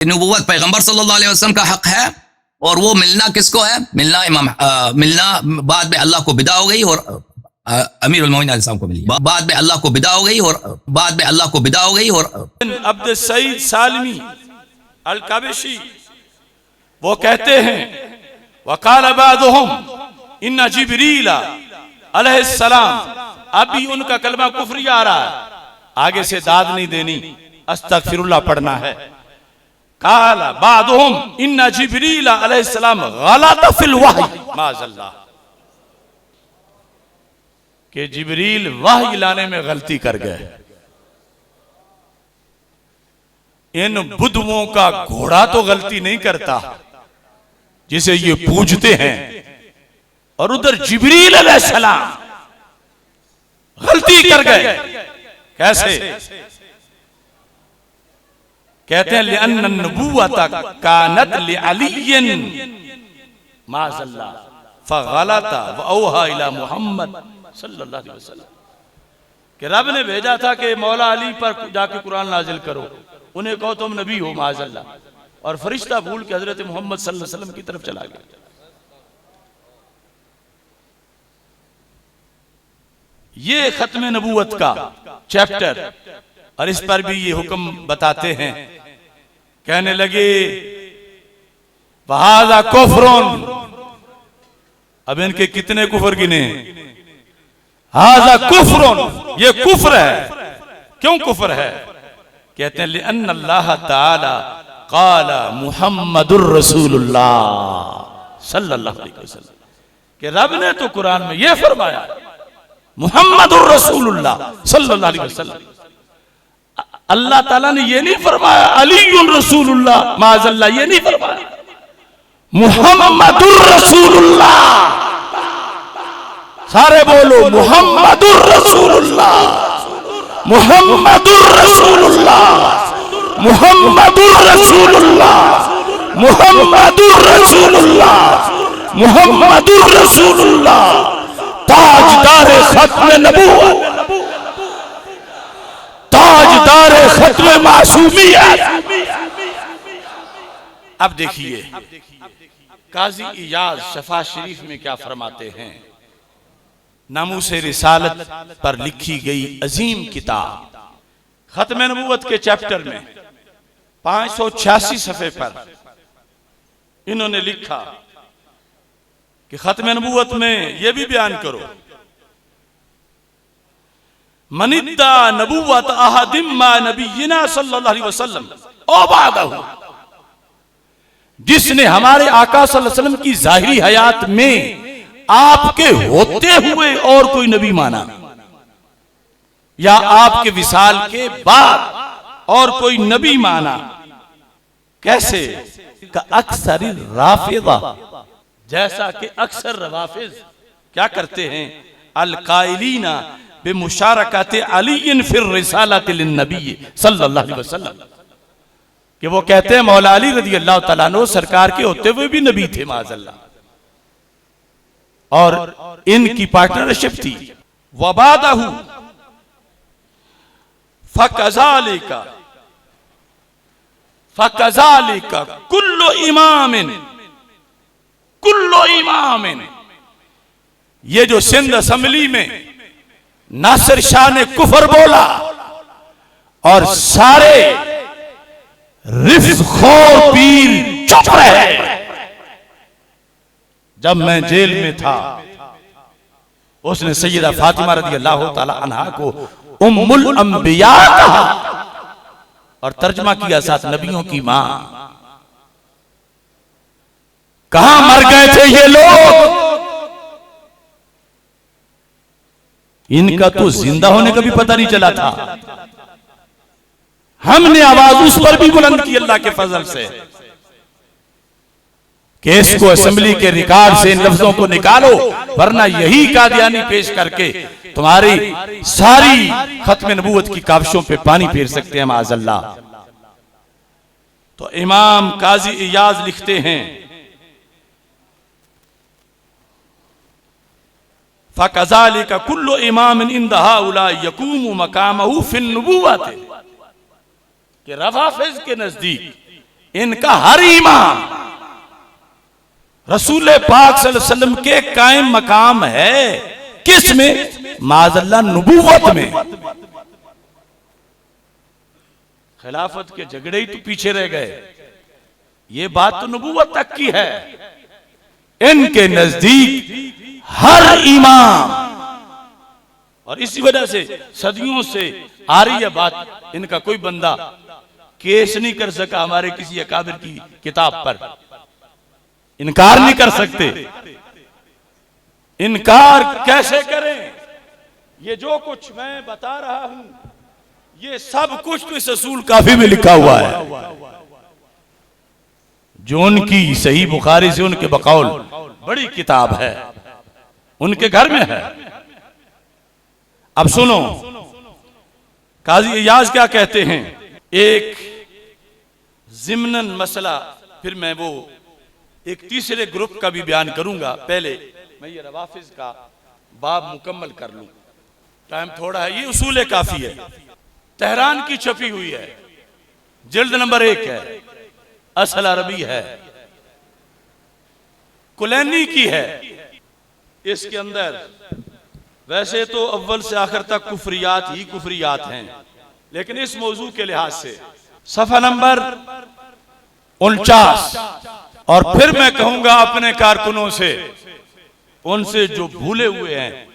नबूवत पैगंबर सल्लल्लाहु अलैहि वसल्लम का हक है, और वो मिलना किसको है? मिलना बाद में अल्लाह को बिदा हो गई और अमीरुल मोमिनीन अलैहि सलाम को मिली। बाद में अल्लाह को बिदा हो गई और अब्द सईद सालमी अल कबशी वो कहते हैं वकाल बादुहुम इन्ना जिब्रील अलैहिस्सलाम, अभी उनका कलमा कुफ्री आ रहा है, आगे से दाद नहीं देनी, अस्तगफिरुल्लाह पढ़ना है। काला बादुहुम इन्ना जिब्रील अलैहिस्सलाम गलत फिल वही माज़ल्लाह, कि जिब्रील वही लाने में गलती कर गए। इन बुद्धुओं का घोड़ा तो गलती नहीं करता जिसे ये पूजते हैं, और उधर जिब्रील अलैहिस्सलाम गलती कर गए। कैसे? कहते हैं लिअन्न नबुव्वत कानत लिअलिय्यिन माज़ल्लाह फगलत व औहा इला मुहम्मद सल्लल्लाहु अलैहि वसल्लम, कि रब ने भेजा था कि मौला अली पर जाके कुरान नाजिल करो, उन्हें कहो तुम नबी हो माज़ल्लाह, और फरिश्ता भूल के हजरत मोहम्मद सल्लल्लाहु अलैहि वसल्लम की तरफ चला गया। ये खत्म नबूवत का चैप्टर, और इस पर भी ये हुक्म बताते हैं। कहने लगे वहादा कुफ्रुन, अब इनके कितने कुफर गिने? हाजा कुफ्रुन, ये कुफ्र है। क्यों कुफ्र है? कहते हैं लिअन्न अल्लाह ताला क़ाला मुहम्मदुर रसूलुल्लाह सल्लल्लाहु अलैहि वसल्लम, कि रब ने तो कुरान में ये फरमाया मुहम्मदुर रसूलुल्लाह सल्लल्लाहु अलैहि वसल्लम। अल्लाह ताला ने ये नहीं फरमाया अलीयुर रसूलुल्लाह माज़ल्लाह, ये नहीं फरमाया, मुहम्मदुर रसूलुल्लाह। सारे बोलो मुहम्मदुर रसूलुल्लाह, मुहम्मदुर रसूलुल्लाह, मुहम्मदुर रसूलुल्लाह, मुहम्मदुर रसूलुल्लाह, मुहम्मदुर रसूलुल्लाह, ताजदार खत्म नबूवत, ताजदार खत्म मासूमियत। अब देखिए काजी इयाज शफा शरीफ में क्या फरमाते हैं। नामूसे रिसालत पर लिखी गई अजीम किताब खत्म नबूवत के चैप्टर में 586 सफ़े पर इन्होंने लिखा कि खत्म नबूवत में यह भी बयान करो मनिद्दा नबूवत अहदिम्मा नबीना सल्लल्लाहु अलैहि वसल्लम ओ बादहु, जिसने हमारे आका सल्लल्लाहु अलैहि वसल्लम की जाहिरी हयात में आपके होते हुए और कोई नबी माना, या आपके विसाल के बाद और कोई नबी माना। कैसे? का अक्सर राफिदा, जैसा कि अक्सर रवाफिज क्या करते हैं, अल काइलीना बेमुशारकत अली फिर रिसालत लिन्नबी सल्लल्लाहु अलैहि वसल्लम, कि वो कहते हैं मौला अली रज़ी अल्लाह तआला अन्हु सरकार के होते हुए भी नबी थे माज़ल्लाह, और इनकी पार्टनरशिप थी। वबादहु फकज़ालिका कुल्लु इमामिन, ये जो सिंध असेंबली में नासिर शाह ने कुफर बोला और सारे रिफ्खोर पीर चुप रहे। जब मैं जेल में था उसने सैयदा फातिमा रज़ी अल्लाह ताला अन्हा को उम्मुल अंबिया कहा और तर्जमा किया साथ नबियों की मां। कहां मर गए थे ये लोग? इनका तो जिंदा होने का भी पता नहीं चला था। हमने आवाज उस पर भी बुलंद की अल्लाह के फजल से कि इसको असेंबली के रिकॉर्ड से इन लफ्जों को निकालो, वरना यही कादियानी पेश करके तुम्हारी सारी खत्म नबूवत की काविशों पे पानी फेर सकते हैं माज़ल्लाह। तो इमाम काजी इयाज लिखते हैं फकज़ालिका कुल्लु इमामिन इंद हाउला यकूमु मकामहु फिन नबुव्वत, कि रवाफिज के नजदीक इनका हर इमाम रसूल पाक सल्लल्लाहु अलैहि वसल्लम के कायम मकाम है। किस में? माज़अल्लाह नबूवत में। खिलाफत के झगड़े ही तो पीछे रह गए, ये बात तो नबूवत तक की है। इनके नजदीक हर इमाम, और इसी वजह से सदियों से आ रही है बात, इनका कोई बंदा केस नहीं कर सका हमारे किसी अकाबिर की किताब पर, इनकार नहीं कर सकते। इनकार कैसे करें? ये जो कुछ मैं बता रहा हूं, ये सब कुछ तो इस रसूल काफी में लिखा हुआ है, जो उनकी सही बुखारी से उनके बकौल बड़ी किताब है, उनके घर में है। अब सुनो काजी इयाज क्या कहते हैं। एक जिम्नन मसला, फिर मैं वो एक तीसरे ग्रुप का भी बयान करूंगा। पहले मैं ये रवाफिज का बाब मुकम्मल कर लूं, टाइम थोड़ा है। ये उसूल काफी है, तेहरान की छपी हुई है, जिल्द नंबर 1 है, असल अरबी है, कुलैनी की है। इसके अंदर वैसे तो अव्वल से आखिर तक कुफरियात ही कुफरियात हैं, लेकिन इस मौजू के लिहाज से सफा नंबर 49, और फिर मैं कहूंगा अपने कारकुनों से, उनसे जो भूले हुए हैं,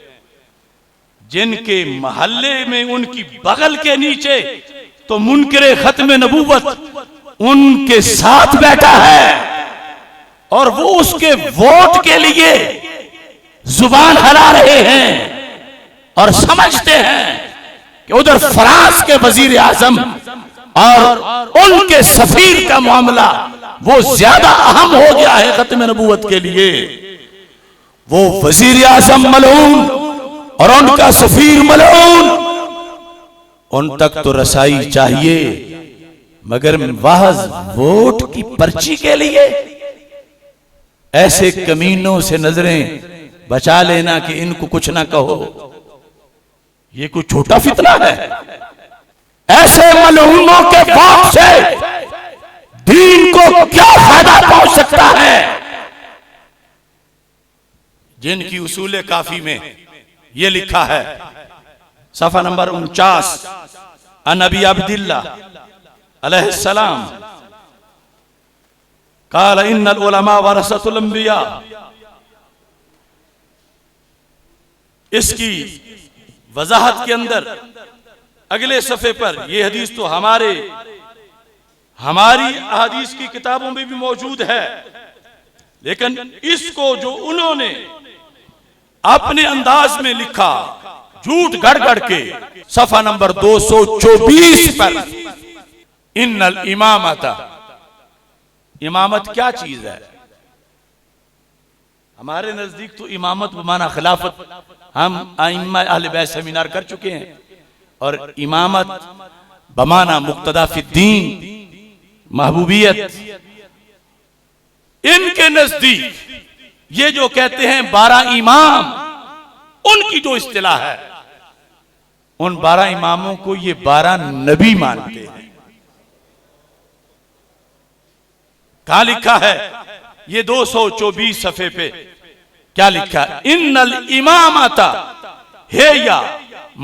जिनके महल्ले में उनकी बगल के नीचे तो मुनकरे खत्म नबूवत उनके साथ बैठा है, और वो उसके वोट के लिए जुबान हला रहे हैं और समझते हैं कि उधर फ्रांस के वजीर आजम और उनके सफीर का मामला वो ज्यादा अहम हो गया है खत्म नबूवत के लिए। वो वजीर आजम मलऊन और उनका सफीर मलऊन, उन तक तो रसाई चाहिए, मगर महज वोट की पर्ची के लिए ऐसे कमीनों से नजरें बचा लेना कि इनको कुछ ना कहो, ये कोई छोटा फितना है। ऐसे मलऊनों के वोट से दीन को क्या फायदा पहुंच सकता है? जिनकी उसूल काफी में ये लिखा है, सफा नंबर 49, अन अबी अब्दिल्लाह अलैहिस्सलाम काल इन्नल उलमा वरसतुल अंबिया। इसकी वजाहत के अंदर अगले सफे पर यह हदीस तो हमारी अहादीस की किताबों में भी मौजूद है, लेकिन इसको जो उन्होंने अपने अंदाज में लिखा झूठ गढ़ के, सफा नंबर 224 पर, इन्नल इमामता, इमामत क्या चीज है? हमारे नजदीक तो इमामत बमाना खिलाफत, हम आइम्मा अहले बैत सेमिनार कर चुके हैं, और इमामत बमाना मुक्तदा फिद्दीन, महबूबियत। इनके नजदीक ये जो कहते हैं 12 इमाम, उनकी जो इस्तिलाह है, उन 12 इमामों को ये 12 नबी मानते हैं। कहां लिखा है? ये 224 सफे पे क्या लिखा है? इन्नल इमामता हिया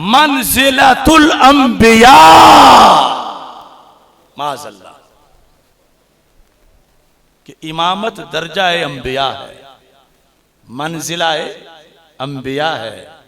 मंजिलतुल अंबिया। माज़अल्लाह, कि इमामत दर्जा अंबिया है, मंजिला अंबिया है।